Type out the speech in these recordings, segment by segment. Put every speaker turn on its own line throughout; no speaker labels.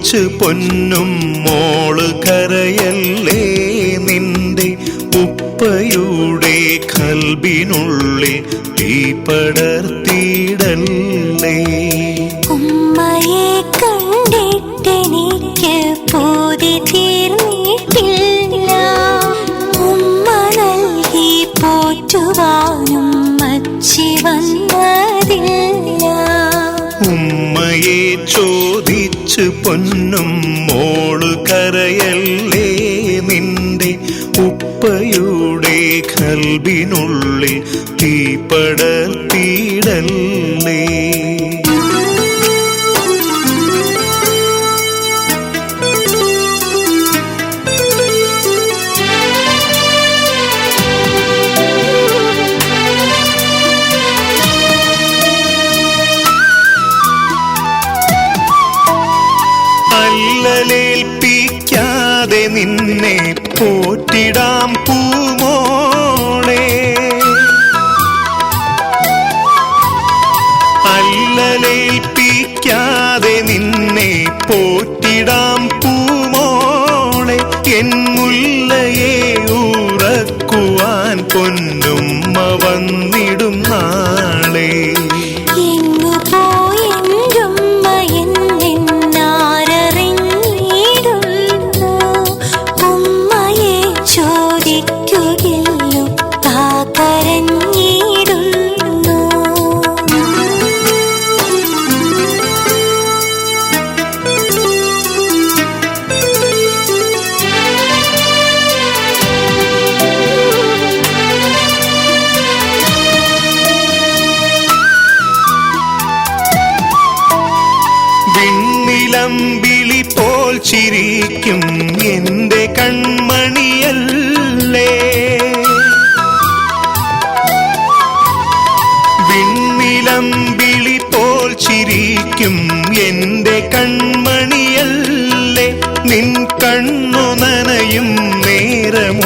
ചോദിച്ചു പൊന്നും മോള് കരയല്ലേ, നിന്റെ ഉപ്പയുടെ കൽബിനുള്ളിൽ തീ പടർത്തിയിടല്ലേ.
ഉമ്മയെ കണ്ടിട്ടെനിക്ക് പൂതി തീർന്നിട്ടില്ല, ഉമ്മ നൽകി പോറ്റുവാനും മച്ചി വന്നതില്ല.
ഉമ്മയെ ചോദിച്ചു പൊന്നും മോള് കരയല്ലേ, നിന്റെ ഉപ്പയുടെ കൽബിനുള്ളിൽ തീ പടർത്തിയിടല്ലേ. അല്ലലേൽപ്പിക്കാതെ നിന്നെ പോറ്റിടാം പൂമോളെ, അല്ലലേൽപ്പിക്കാതെ നിന്നെ പോറ്റിടാം പൂമോളെ. എൻ മുല്ലയെ ഉറക്കുവാൻ പൊന്നുമ്മ വന്നിടും നാളെ. വിണ്ണിലമ്പിളി പോൽ ചിരിക്കും എന്റെ കൺമണിയല്ലേ, വിണ്ണിലമ്പിളി പോൽ ചിരിക്കും എന്റെ കൺമണിയല്ലേ. നിൻ കണ്ണു നനയും നേരമുപ്പാൻ്റുള്ള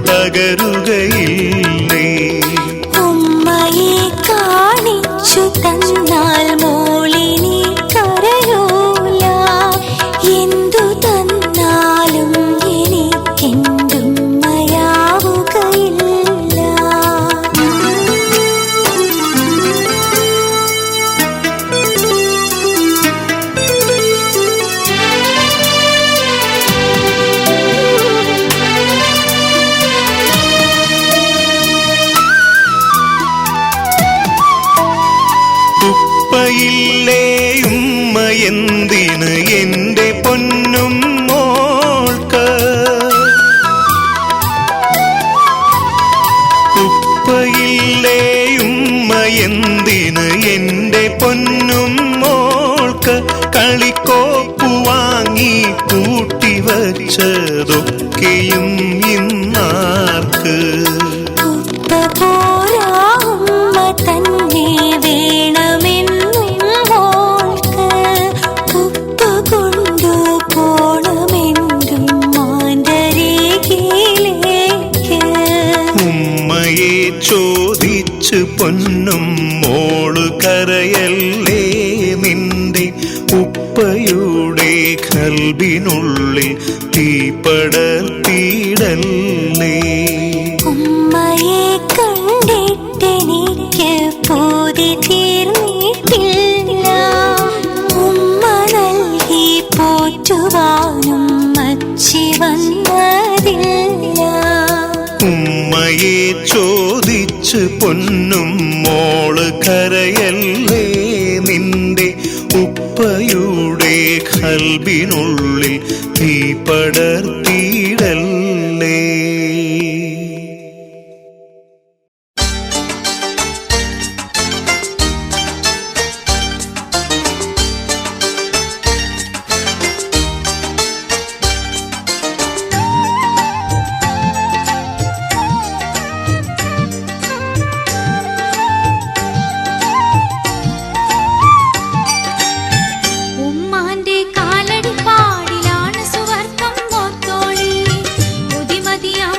തകരുകയില്ലേ.
ഉമ്മയെ കാണിച്ചു തന്നാൽ മോളിനി കരയൂല, എന്തു തന്നാലും എനിക്കെന്തുമ്മയാവുകയില്ല.
ഉപ്പയില്ലേ ഉമ്മ എന്തിന് എന്റെ പൊന്നും മോൾക്ക്, ഉപ്പയില്ലേ ഉമ്മ എന്തിന് എന്റെ പൊന്നും മോൾക്ക്. കളിക്കോപ്പു വാങ്ങി കൂട്ടിവച്ചതൊക്കെയും ഇന്നാർക്ക്. ഉമ്മയെ ചോദിച്ചു പൊന്നും മോള് കരയല്ലേ, നിന്റെ ഉപ്പയുടെ കൽബിനുള്ളിൽ തീ പടർത്തിയിടല്ലേ.
ഉമ്മയെ കണ്ടിട്ടെനിക്ക് പൂതി തീർന്നിട്ടില്ല, ഉമ്മ നൽകി പോറ്റുവാനും മച്ചി വന്നതില്ല.
ഉമ്മയെ ചോദിച്ചു പൊന്നും മോള് കരയല്ലേ, നിന്റെ ഉപ്പയുടെ കൽബിനുള്ളിൽ തീ പടർത്തിയിടല്ലേ.
ഉമ്മാന്റെ കാലടിപ്പാടിലാണ് സുവർത്തം ഓർത്തോളി, പുതിമതിയാം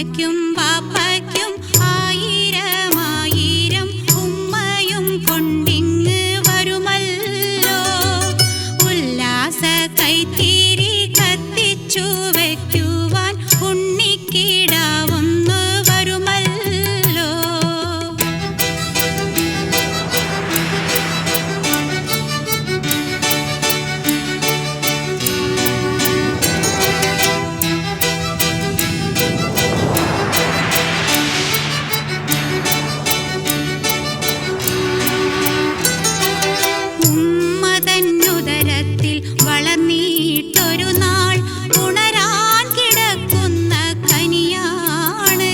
ഉമ്മയ്ക്കും പാപ്പയ്ക്കും ആയിരം ആയിരം ഉമ്മയും കൊണ്ടിങ്ങ് വരുമല്ലോ. ഉല്ലാസ കൈത്തിരി കത്തിച്ചു വയ്ക്കുവാൻ ഉണ്ണിക്കിടാവൊന്നു വരുമല്ലോ. ഉമ്മതന്നുദരത്തിൽ വളർന്നിട്ടൊരു നാൾ ഉണരാൻ കിടക്കുന്ന കനിയാണ്.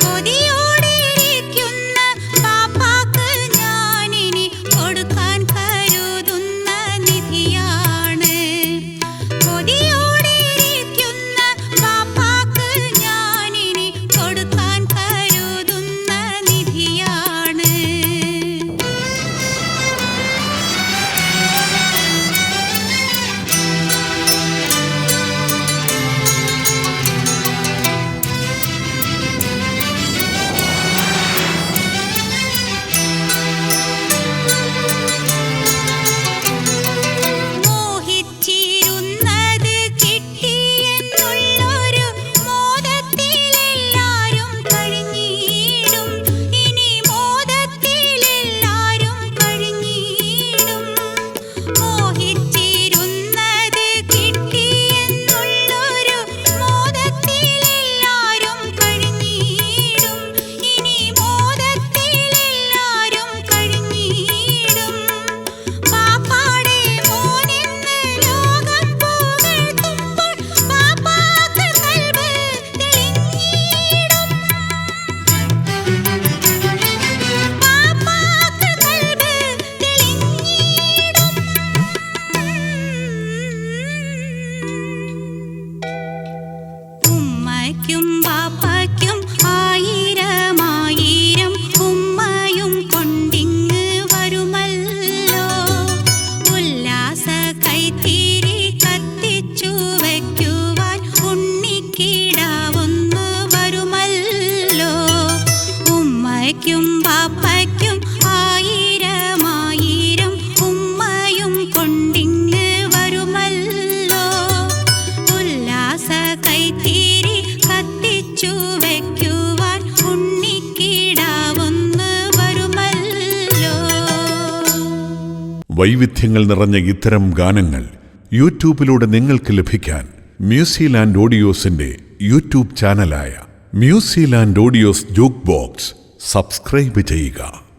കൊതിയോടിരിക്കുന്ന പാപ്പാക്ക് ഞാനിനി കൊടുക്കാൻ കരുതുന്ന നിധിയാണ്. കൊതിയോടിരിക്കുന്ന പാപ്പാക്ക് ഞാനിനി കൊടുക്കാൻ കരുതുന്ന നിധിയാണ്. മോഹിച്ചിരുന്നത് കിട്ടിയെന്നുള്ളൊരു മോദത്തിലെല്ലാരും കഴിഞ്ഞിടും. ഇനി മോദത്തിലെല്ലാരും കഴിഞ്ഞിടും. മോഹിച്ചിരുന്നത് കിട്ടിയെന്നുള്ളൊരു മോദത്തിലെല്ലാരും കഴിഞ്ഞിടും. ഇനി മോദത്തിലെല്ലാരും കഴിഞ്ഞിടും. പാപ്പാടെ മോനെന്ന് ലോകം പുകഴ്ത്തുമ്പോൾ പാപ്പാക്ക് കൽബ് തെളിഞ്ഞിടും. പാപ്പാക്ക് കൽബ് തെളിഞ്ഞിടും. ഉമ്മയ്ക്കും പാപ്പയ്ക്കും ആയിരം ആയിരം ഉമ്മയും കൊണ്ടിങ്ങ് വരുമല്ലോ. ഉല്ലാസ കൈത്തിരി കത്തിച്ചു വയ്ക്കുവാൻ ഉണ്ണിക്കിടാവൊന്നു വരുമല്ലോ. ഉമ്മയ്ക്കും പാപ്പയ്ക്കും ആയിരം ആയിരം ഉമ്മയും കൊണ്ടിങ്ങ് വരുമല്ലോ. ഉല്ലാസ കൈത്തിരി കത്തിച്ചു വയ്ക്കുവാൻ ഉണ്ണിക്കിടാവൊന്നു വരുമല്ലോ.
വൈവിധ്യങ്ങൾ നിറഞ്ഞ ഇത്തരം ഗാനങ്ങൾ യൂട്യൂബിലൂടെ നിങ്ങൾക്ക് ലഭിക്കാൻ മ്യൂസിലാൻഡ് ഓഡിയോസിന്റെ യൂട്യൂബ് ചാനലായ Musiland audios jukebox subscribe ചെയ്യുക.